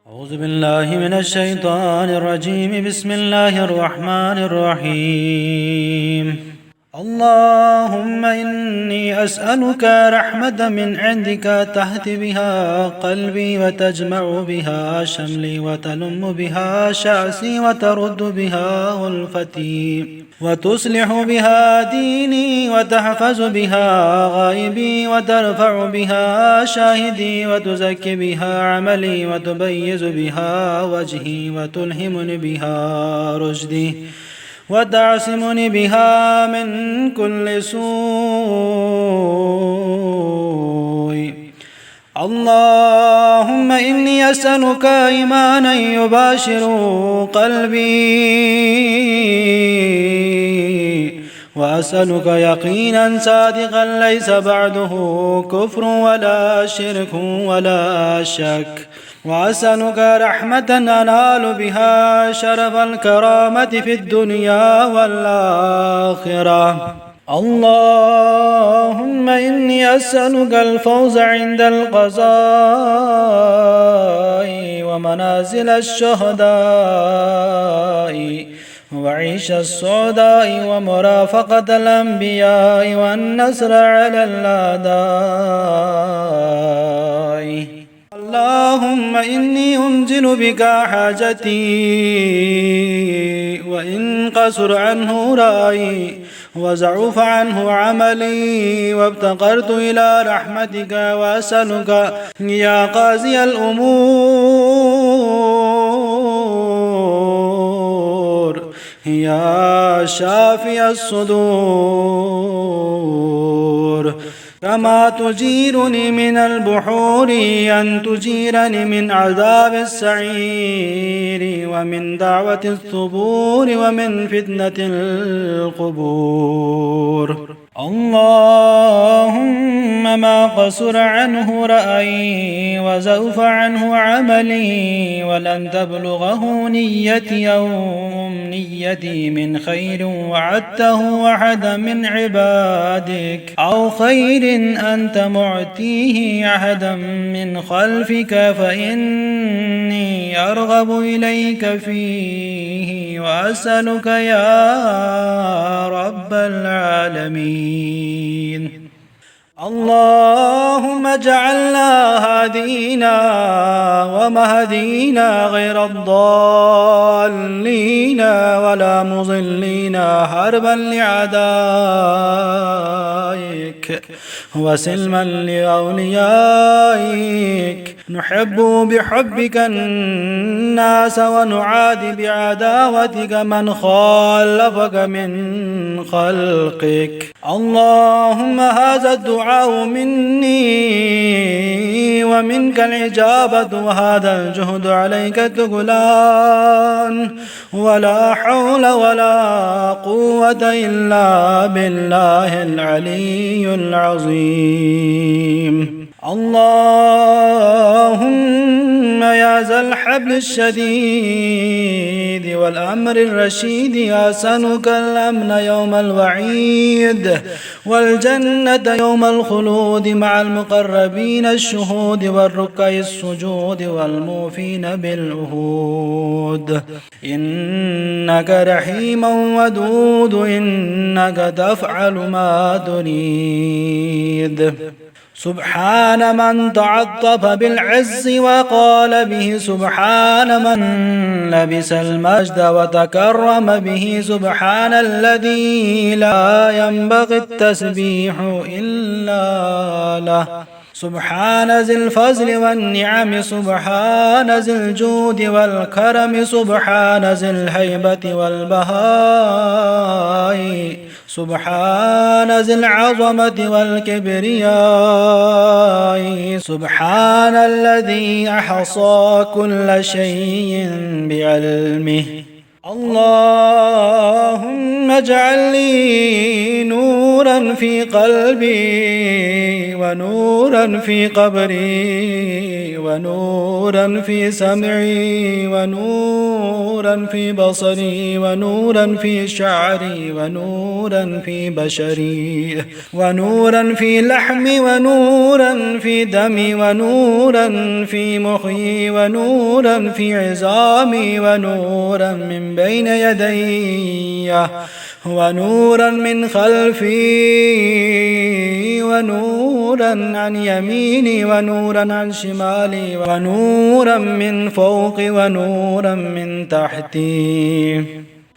أعوذ بالله من الشيطان الرجيم. بسم الله الرحمن الرحيم. اللهم إني أسألك رحمة من عندك تهدي بها قلبي وتجمع بها شملي وتلم بها شأسي وترد بها ألفتي وتصلح بها ديني وتحفظ بها غائبي وترفع بها شاهدي وتزكي بها عملي وتبيز بها وجهي وتلهمني بها رشدي وتعصمني بها من كل سوء. اللهم إني أسألك إيمانا يباشر قلبي، وأسألك يقينا صادقا ليس بعده كفر ولا شرك ولا شك، وأسألك رحمة أنال بها شرف الكرامة في الدنيا والآخرة. اللهم إني أسألك الفوز عند القضاء ومنازل الشهداء وعيش السعداء ومرافقة الأنبياء والنصر على الأعداء. اللهم إني أنزل بك حاجتي وإن قصر عنه رأيي وزعف عنه عملي وافتقرت إلى رحمتك، وأسألك يا قاضي الأمور يا شافي الصدور كما تجيرني من البحور أن تجيرني من عذاب السعير ومن دعوة الثبور ومن فتنة القبور. اللهم ما قصر عنه رأيي وزوف عنه عملي ولن تبلغه نيتي أو أمنيتي من خير وعدته أحدا من عبادك أو خير أنت معتيه أحدا من خلفك، فإني أرغب إليك فيه وأسألك يا رب العالمين. اللهم اجعلنا هادينا ومهدينا غير الضالين ولا مضلين هربا لعدائك وسلما لأوليائك. نحب بحبك الناس ونعادي بعداوتك من خالفك من خلقك. اللهم هذا الدعاء مني ومنك الإجابة، وهذا الجهد عليك التقلان، ولا حول ولا قوة إلا بالله العلي العظيم. اللهم يا ذا الحبل الشديد والأمر الرشيد، أسألك الأمن يوم الوعيد والجنة يوم الخلود مع المقربين الشهود والركع السجود والموفين بالعهود. إنك رحيم ودود، إنك تفعل ما تريد. سبحان من تعطف بالعز وقال به، سبحان من لبس المجد وتكرم به، سبحان الذي لا ينبغي التسبيح إلا له. سبحان ذي الفضل والنعم، سبحان ذي الجود والكرم، سبحان ذي الهيبة والبهاء، سبحان ذي العظمة والكبرياء، سبحان الذي أحصى كل شيء بعلمه. اللهم اجعل لي نورا في قلبي ونورا في قبري ونورا في سمعي ونورا في بصري ونورا في شعري ونورا في بشري ونورا في لحمي ونورا في دمي ونورا في مخي ونورا في عظامي ونورا من بين يدي ونورا من خلفي ونورا عن يميني ونورا عن شمالي ونورا من فوقي ونورا من تحتي.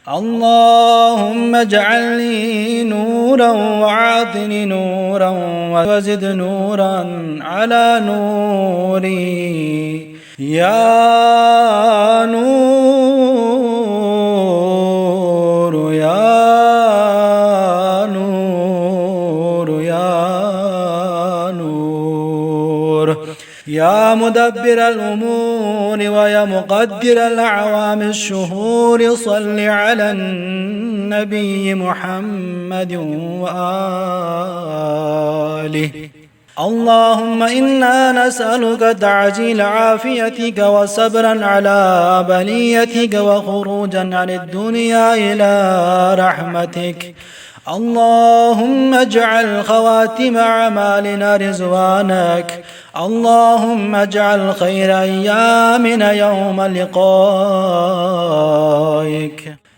اللهم اجعل لي نورا وأعطني نورا وزد نورا على نوري يا نور يا نور يا نور يا مدبر الأمور ويا مقدر الأعوام الشهور صل على النبي محمد وآله. اللهم إنا نسألك تعجيل عافيتك وصبرا على بليتك وخروجا عن الدنيا إلى رحمتك. اللهم اجعل خواتم أعمالنا رضوانك. اللهم اجعل خير أيامنا يوم لقائك.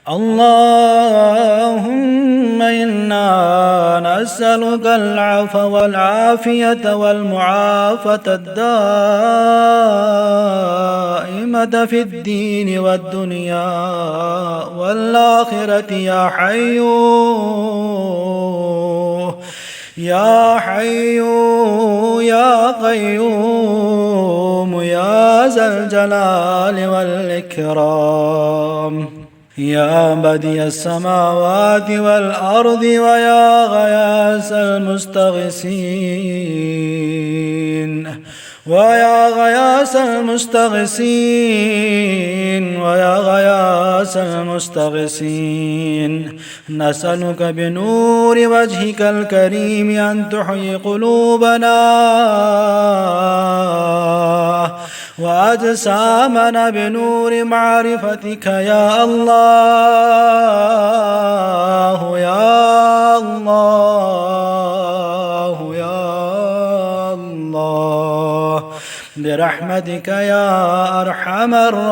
اللهم إنا نسألك العفو والعافية والمعافاة الدائمة في الدين والدنيا والآخرة يا حي يا حي يا قيوم يا ذا الجلال والإكرام. يا بديع السماوات والأرض ويا غياث المستغيثين ويا غياث المستغيثين ويا غياث المستغيثين نسألك بنور وجهك الكريم أن تحيي قلوبنا وأجسامنا بنور معرفتك يا الله يا الله يا الله برحمتك يا أرحم الراحمين.